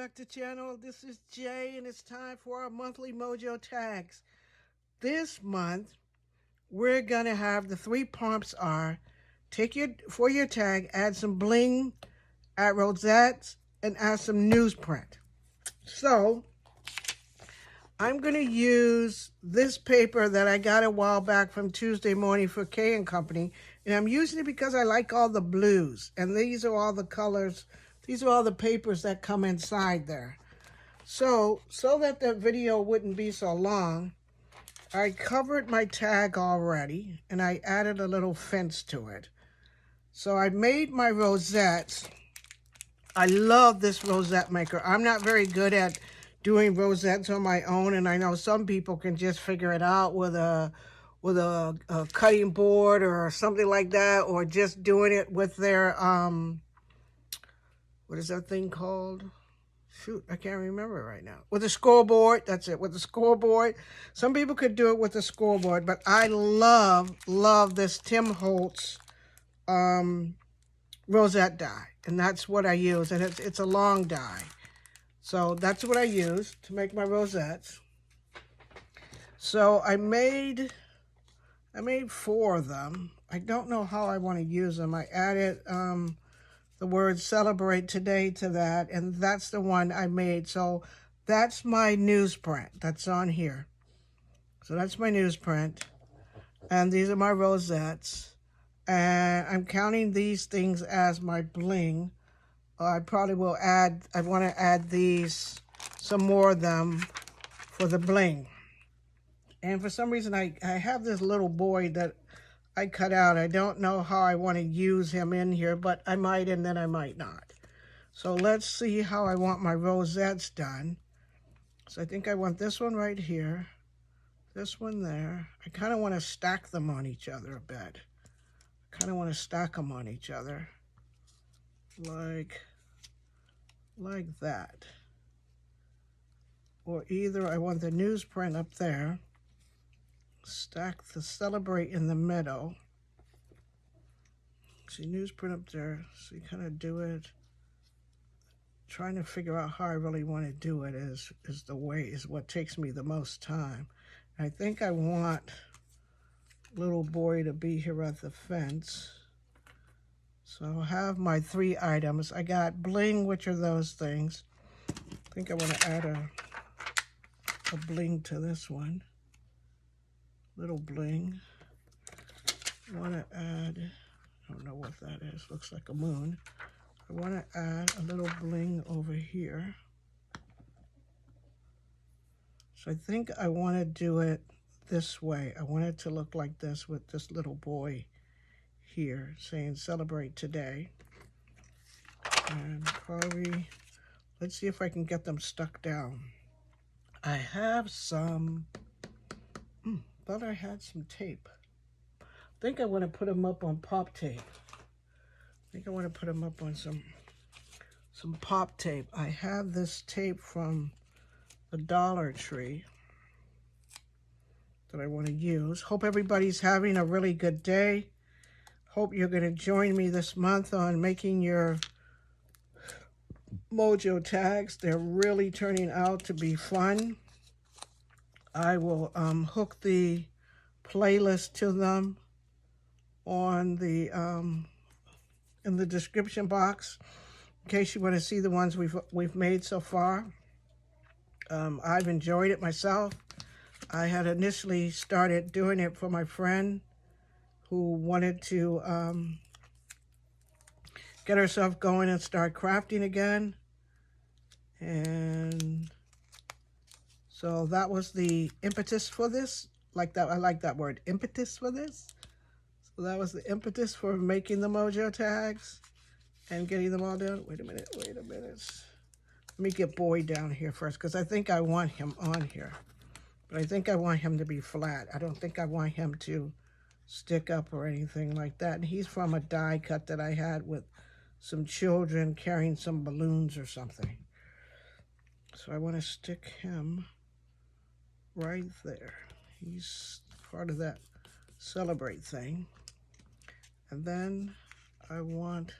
back to the channel. This is Jay, and it's time for our monthly Mojo Tags. This month, we're gonna have the 3 prompts are: for your tag, add some bling, add rosettes, and add some newsprint. So I'm gonna use this paper that I got a while back from Tuesday Morning for K and Company, and I'm using it because I like all the blues, and these are all the colors. These are all the papers that come inside there. So that the video wouldn't be so long, I covered my tag already, and I added a little fence to it. So I made my rosettes. I love this rosette maker. I'm not very good at doing rosettes on my own, and I know some people can just figure it out with a cutting board or something like that, or just doing it with their what is that thing called? Shoot, I can't remember right now. With a scoreboard, that's it, with the scoreboard. Some people could do it with a scoreboard, but I love this Tim Holtz rosette die, and that's what I use, and it's a long die. So that's what I use to make my rosettes. So I made 4 of them. I don't know how I want to use them. I added the word celebrate today to that, and that's the one I made. So that's my newsprint that's on here. So that's my newsprint, and these are my rosettes, and I'm counting these things as my bling. I probably will add, I want to add these, some more of them for the bling. And for some reason I have this little boy that I cut out. I don't know how I want to use him in here, but I might, and then I might not. So let's see how I want my rosettes done. So I think I want this one right here, this one there. I kind of want to stack them on each other a bit. I kind of want to stack them on each other, like that. Or either I want the newsprint up there, stack the celebrate in the middle. See, newsprint up there, so you kind of do it. Trying to figure out how I really want to do it is what takes me the most time. I think I want little boy to be here at the fence. So I'll have my 3 items. I got bling, which are those things. I think I want to add a bling to this one. Little bling. I want to add, I don't know what that is, looks like a moon. I want to add a little bling over here. So I think I want to do it this way. I want it to look like this with this little boy here saying celebrate today. And probably, let's see if I can get them stuck down. I have some, thought I had some tape. I think I want to put them up on pop tape. I think I want to put them up on some pop tape. I have this tape from the Dollar Tree that I want to use. Hope everybody's having a really good day. Hope you're going to join me this month on making your Mojo tags. They're really turning out to be fun. I will hook the playlist to them on the in the description box in case you want to see the ones we've made so far. I've enjoyed it myself. I had initially started doing it for my friend who wanted to get herself going and start crafting again. And so that was the impetus for this. Like that, I like that word, impetus for this. So that was the impetus for making the Mojo tags and getting them all done. Wait a minute. Let me get Boy down here first, because I think I want him on here. But I think I want him to be flat. I don't think I want him to stick up or anything like that. And he's from a die cut that I had with some children carrying some balloons or something. So I want to stick him right there. He's part of that celebrate thing. And then I want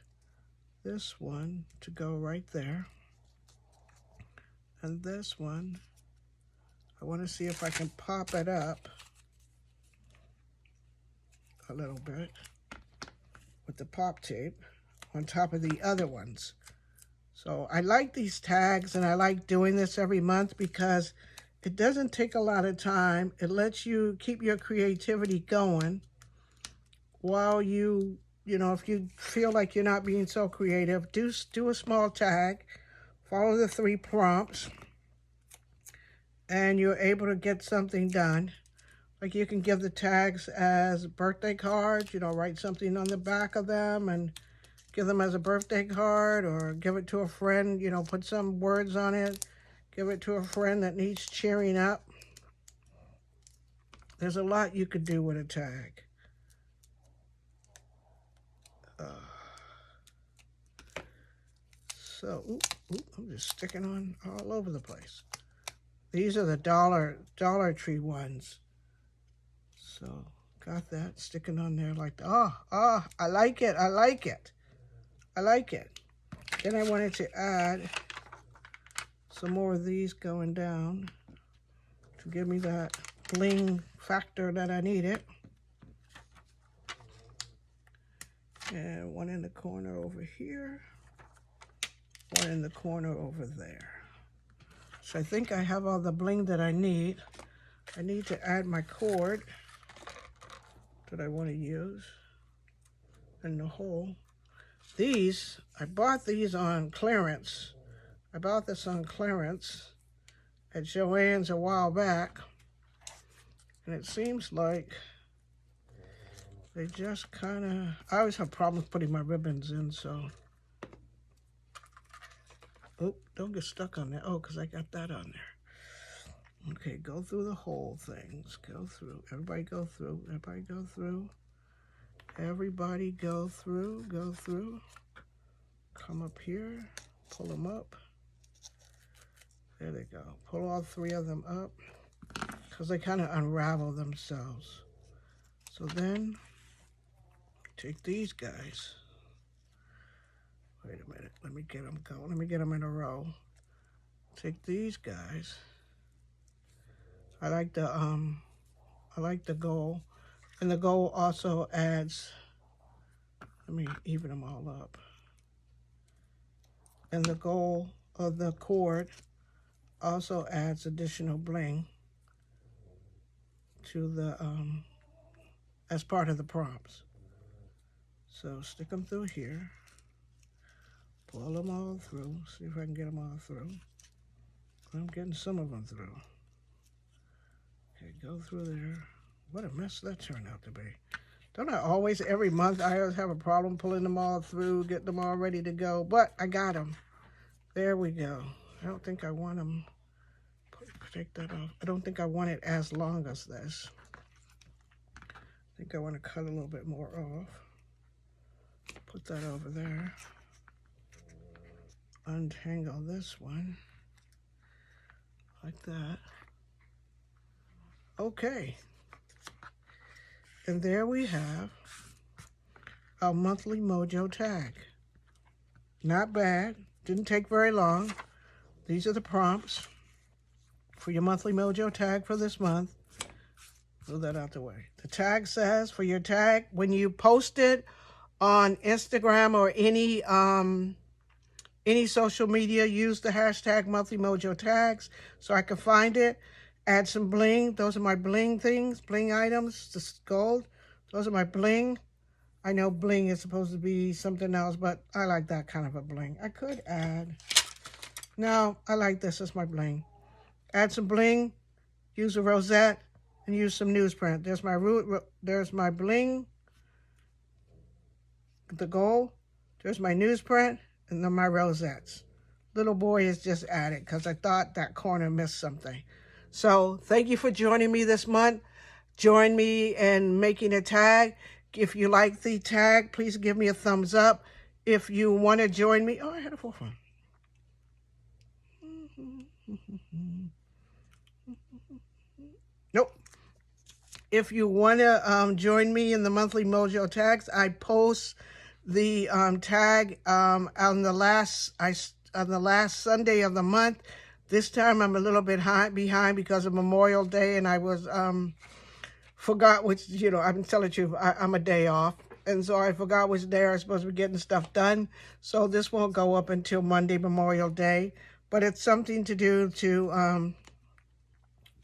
this one to go right there. And this one, I want to see if I can pop it up a little bit with the pop tape on top of the other ones. So I like these tags, and I like doing this every month because it doesn't take a lot of time. It lets you keep your creativity going while you know, if you feel like you're not being so creative, do a small tag, follow the 3 prompts, and you're able to get something done. Like you can give the tags as birthday cards, you know, write something on the back of them and give them as a birthday card, or give it to a friend, you know, put some words on it, give it to a friend that needs cheering up. There's a lot you could do with a tag. So, I'm just sticking on all over the place. These are the Dollar Tree ones. So, got that sticking on there like, I like it, I like it. I like it. Then I wanted to add some more of these going down to give me that bling factor that I needed. And one in the corner over here, one in the corner over there. So I think I have all the bling that I need. I need to add my cord that I want to use in the hole. These, I bought these on clearance. I bought this on clearance at Joann's a while back. And it seems like they just kind of, I always have problems putting my ribbons in, so. Oh, don't get stuck on that. Oh, because I got that on there. Okay, go through the whole things. Go through. Everybody go through. Everybody go through. Everybody go through. Go through. Come up here. Pull them up. There they go. Pull all 3 of them up because they kind of unravel themselves. So then, take these guys. Wait a minute. Let me get them going. Let me get them in a row. Take these guys. I like the gold, and the gold also adds. Let me even them all up. And the gold of the cord also adds additional bling to the as part of the prompts. So stick them through here. Pull them all through. See if I can get them all through. I'm getting some of them through. Okay, go through there. What a mess that turned out to be. Don't I always, every month, I always have a problem pulling them all through, getting them all ready to go. But I got them. There we go. I don't think I want them. Take that off. I don't think I want it as long as this. I think I want to cut a little bit more off. Put that over there. Untangle this one. Like that. Okay. And there we have our monthly Mojo tag. Not bad. Didn't take very long. These are the prompts for your monthly Mojo tag for this month. Move that out the way. The tag says for your tag, when you post it on Instagram or any social media, use the hashtag MonthlyMojoTags so I can find it. Add some bling. Those are my bling things, bling items, this gold. Those are my bling. I know bling is supposed to be something else, but I like that kind of a bling. I could add, no, I like this as my bling. Add some bling, use a rosette, and use some newsprint. There's my there's my bling, the gold. There's my newsprint, and then my rosettes. Little boy is just added because I thought that corner missed something. So thank you for joining me this month. Join me in making a tag. If you like the tag, please give me a thumbs up. If you want to join me, oh, I had a 4 phone. Nope. If you want to join me in the monthly Mojo tags, I post the tag on the last Sunday of the month. This time I'm a little bit behind because of Memorial Day, and I was forgot which, you know, I'm telling you, I'm a day off. And so I forgot which day I was supposed to be getting stuff done. So this won't go up until Monday, Memorial Day. But it's something to do to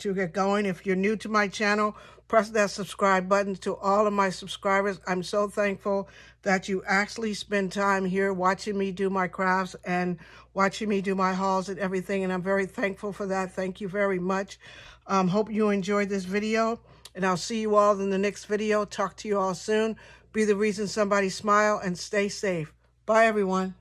get going. If you're new to my channel, press that subscribe button. To all of my subscribers, I'm so thankful that you actually spend time here watching me do my crafts and watching me do my hauls and everything. And I'm very thankful for that. Thank you very much. Hope you enjoyed this video. And I'll see you all in the next video. Talk to you all soon. Be the reason somebody smile and stay safe. Bye, everyone.